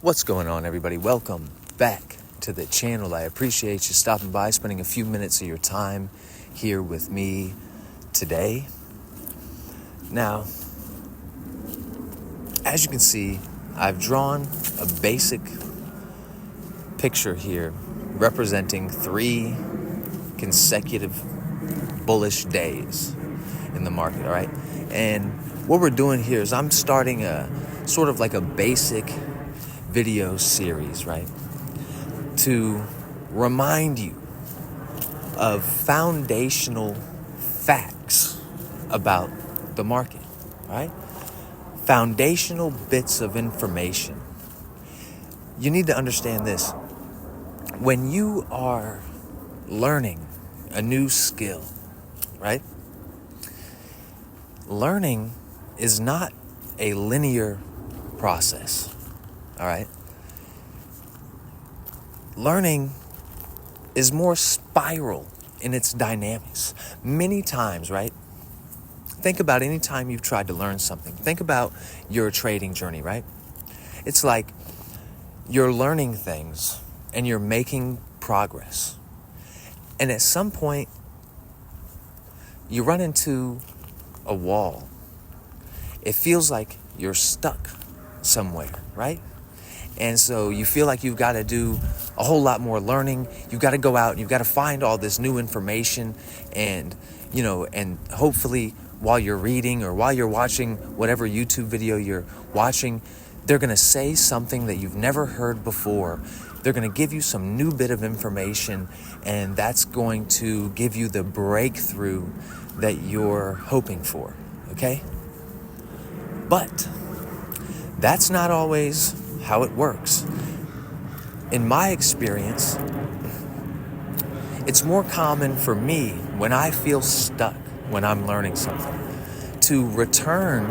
What's going on, everybody? Welcome back to the channel. I appreciate you stopping by, spending a few minutes of your time here with me today. Now, as you can see, I've drawn a basic picture here representing 3 consecutive bullish days in the market, all right? And what we're doing here is I'm starting a sort of like a basic video series, right? To remind you of foundational facts about the market, right? Foundational bits of information. You need to understand this. When you are learning a new skill, right? Learning is not a linear process, all right? Learning is more spiral in its dynamics. Many times, right? Think about any time you've tried to learn something. Think about your trading journey, right? It's like you're learning things and you're making progress. And at some point, you run into a wall. It feels like you're stuck somewhere, right? And so you feel like you've got to do a whole lot more learning. You've got to go out and you've got to find all this new information. And, and hopefully while you're reading or while you're watching whatever YouTube video you're watching, they're going to say something that you've never heard before. They're going to give you some new bit of information, and that's going to give you the breakthrough that you're hoping for, okay? But that's not always how it works. In my experience, it's more common for me when I feel stuck, when I'm learning something, to return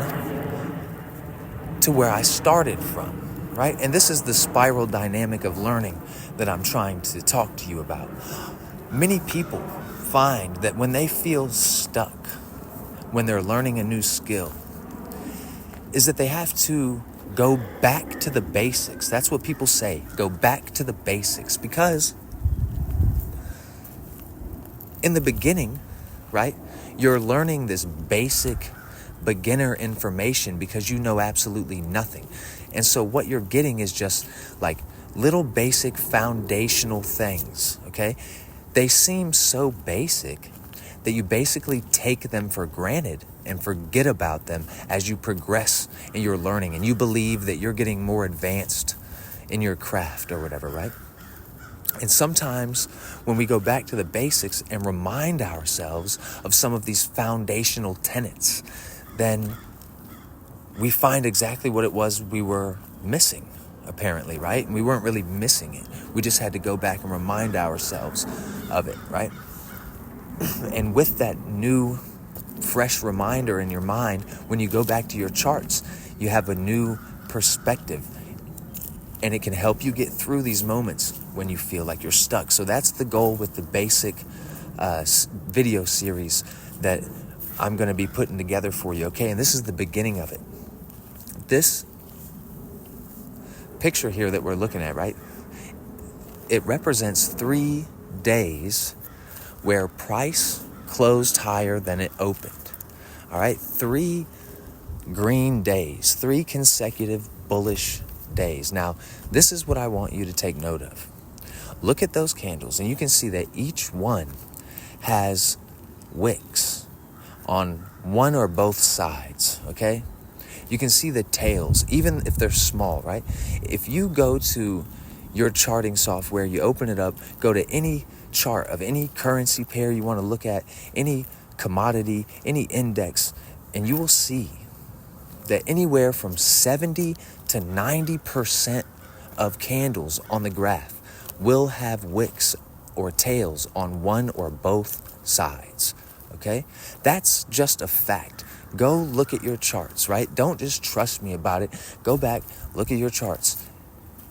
to where I started from, right? And this is the spiral dynamic of learning that I'm trying to talk to you about. Many people find that when they feel stuck, when they're learning a new skill, is that they have to go back to the basics. That's what people say. Go back to the basics. Because in the beginning, right, you're learning this basic beginner information because you know absolutely nothing. And so what you're getting is just like little basic foundational things, okay? They seem so basic that you basically take them for granted and forget about them as you progress in your learning, and you believe that you're getting more advanced in your craft or whatever, right? And sometimes when we go back to the basics and remind ourselves of some of these foundational tenets, then we find exactly what it was we were missing, apparently, right? And we weren't really missing it. We just had to go back and remind ourselves of it, right? And with that new, fresh reminder in your mind, when you go back to your charts, you have a new perspective. And it can help you get through these moments when you feel like you're stuck. So that's the goal with the basic video series that I'm going to be putting together for you, okay? And this is the beginning of it. This picture here that we're looking at, right? It represents 3 days where price closed higher than it opened. All right, 3 green days, 3 consecutive bullish days. Now, this is what I want you to take note of. Look at those candles, and you can see that each one has wicks on one or both sides, okay? You can see the tails, even if they're small, right? If you go to your charting software, you open it up, go to any chart of any currency pair you want to look at, any commodity, any index, and you will see that anywhere from 70 to 90% of candles on the graph will have wicks or tails on one or both sides, okay? That's just a fact. Go look at your charts, right? Don't just trust me about it. Go back, look at your charts,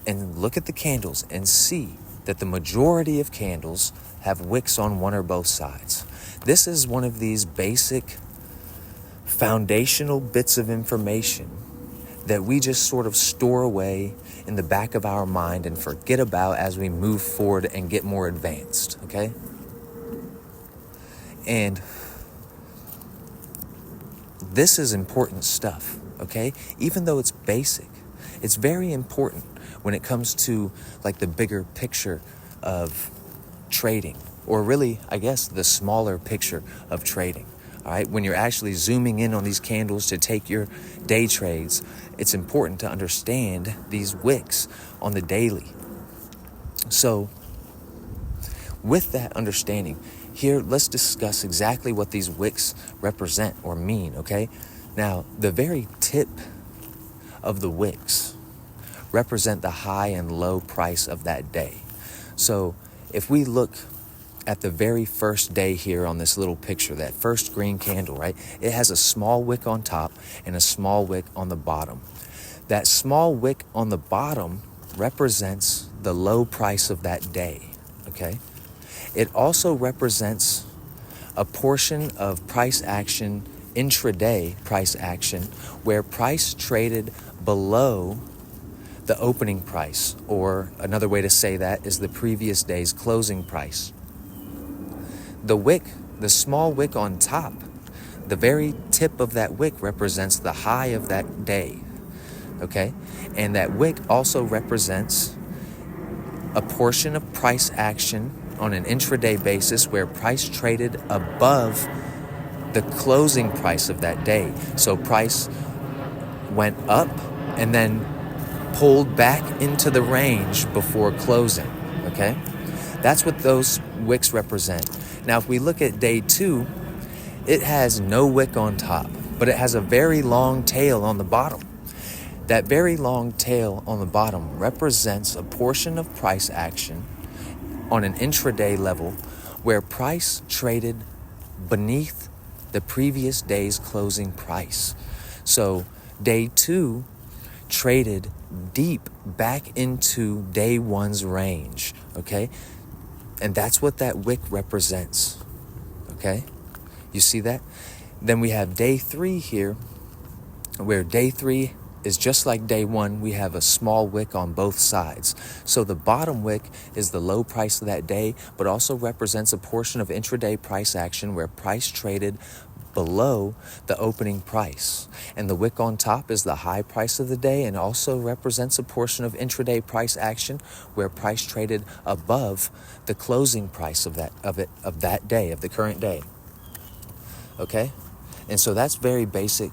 and look at the candles and see that the majority of candles have wicks on one or both sides. This is one of these basic foundational bits of information that we just sort of store away in the back of our mind and forget about as we move forward and get more advanced, okay? And this is important stuff, okay? Even though it's basic, it's very important when it comes to like the bigger picture of trading, or really, I guess, the smaller picture of trading. All right, when you're actually zooming in on these candles to take your day trades, it's important to understand these wicks on the daily. So with that understanding, here, let's discuss exactly what these wicks represent or mean, okay? Now, the very tip of the wicks represent the high and low price of that day. So if we look at the very first day here on this little picture, that first green candle, right? It has a small wick on top and a small wick on the bottom. That small wick on the bottom represents the low price of that day, okay? It also represents a portion of price action, intraday price action, where price traded below the opening price, or another way to say that is the previous day's closing price. The wick, the small wick on top, the very tip of that wick represents the high of that day, okay? And that wick also represents a portion of price action on an intraday basis where price traded above the closing price of that day. So price went up and then pulled back into the range before closing, okay? That's what those wicks represent. Now, if we look at day 2, it has no wick on top, but it has a very long tail on the bottom. That very long tail on the bottom represents a portion of price action on an intraday level where price traded beneath the previous day's closing price. So day 2 traded deep back into day 1's range, okay? And that's what that wick represents, okay? You see that? Then we have day 3 here, where day 3 is just like day 1. We have a small wick on both sides. So the bottom wick is the low price of that day, but also represents a portion of intraday price action where price traded below the opening price. And the wick on top is the high price of the day and also represents a portion of intraday price action where price traded above the closing price of that day, of the current day. Okay? And so that's very basic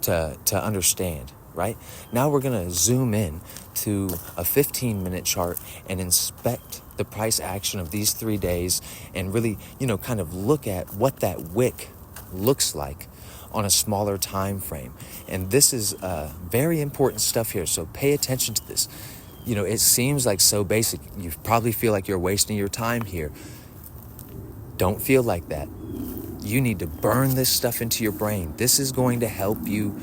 to understand, right? Now we're going to zoom in to a 15-minute chart and inspect the price action of these 3 days and really, kind of look at what that wick looks like on a smaller time frame. And this is very important stuff here, so pay attention to this. It seems like so basic. You probably feel like you're wasting your time here. Don't feel like that. You need to burn this stuff into your brain. This is going to help you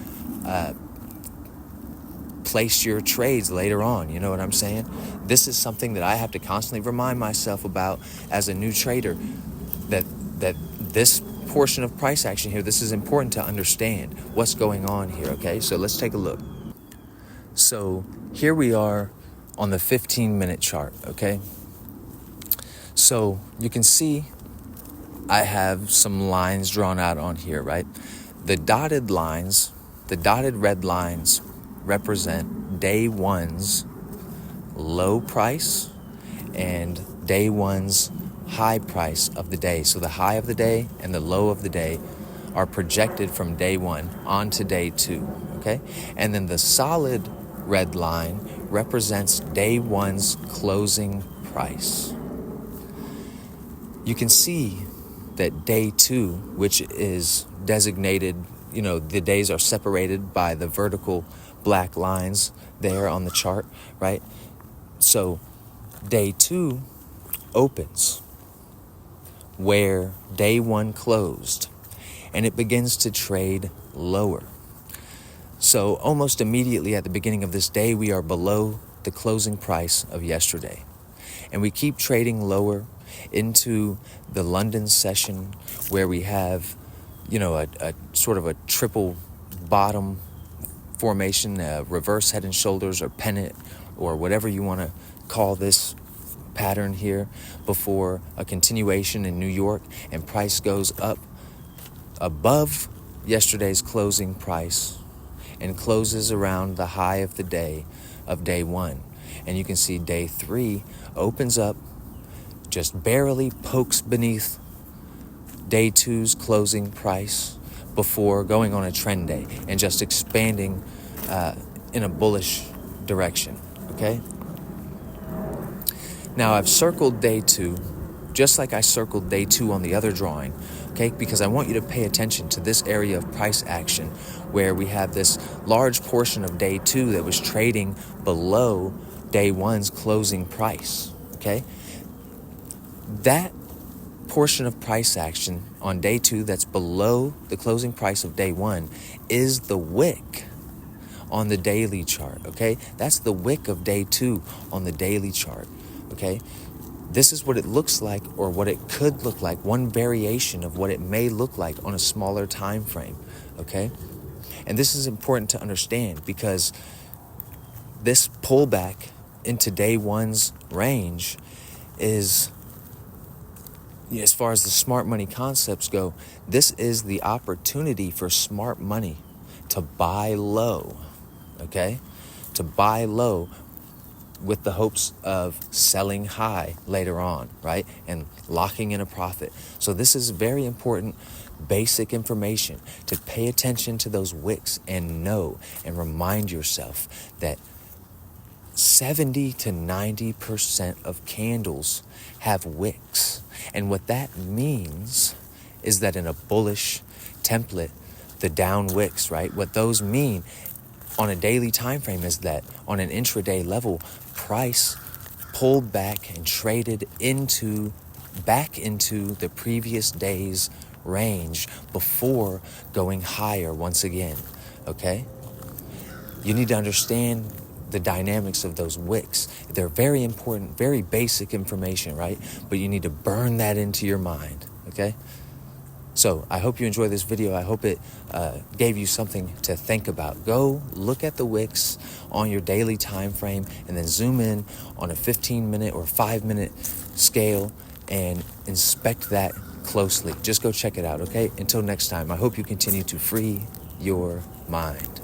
place your trades later on. You know what I'm saying? This is something that I have to constantly remind myself about as a new trader, that this portion of price action here, this is important to understand what's going on here, okay? So let's take a look. So here we are on the 15-minute chart, okay? So you can see I have some lines drawn out on here, right? The dotted lines, the dotted red lines represent day 1's low price and day 1's high price of the day. So the high of the day and the low of the day are projected from day 1 onto day 2, okay? And then the solid red line represents day 1's closing price. You can see that day 2, which is designated, the days are separated by the vertical black lines there on the chart, right? So day 2 opens where day 1 closed, and it begins to trade lower. So almost immediately at the beginning of this day, we are below the closing price of yesterday. And we keep trading lower into the London session where we have, a sort of a triple bottom formation, reverse head and shoulders or pennant or whatever you want to call this pattern here, before a continuation in New York, and price goes up above yesterday's closing price and closes around the high of the day of day one. And you can see day three opens up, just barely pokes beneath day two's closing price before going on a trend day and just expanding in a bullish direction, okay? Now I've circled day two, just like I circled day two on the other drawing, okay? Because I want you to pay attention to this area of price action where we have this large portion of day two that was trading below day one's closing price, okay? That portion of price action on day two that's below the closing price of day one is the wick on the daily chart, okay? That's the wick of day two on the daily chart, okay? This is what it looks like, or what it could look like, one variation of what it may look like on a smaller time frame, okay? And this is important to understand because this pullback into day one's range is, as far as the smart money concepts go, this is the opportunity for smart money to buy low, okay? To buy low with the hopes of selling high later on, right? And locking in a profit. So this is very important basic information to pay attention to those wicks and know and remind yourself that 70 to 90% of candles have wicks. And what that means is that in a bullish template, the down wicks, right? What those mean on a daily time frame is that on an intraday level, price pulled back and traded back into the previous day's range before going higher once again, okay? You need to understand the dynamics of those wicks. They're very important, very basic information, right? But you need to burn that into your mind, okay? So I hope you enjoyed this video. I hope it gave you something to think about. Go look at the wicks on your daily time frame and then zoom in on a 15-minute or 5-minute scale and inspect that closely. Just go check it out, okay? Until next time, I hope you continue to free your mind.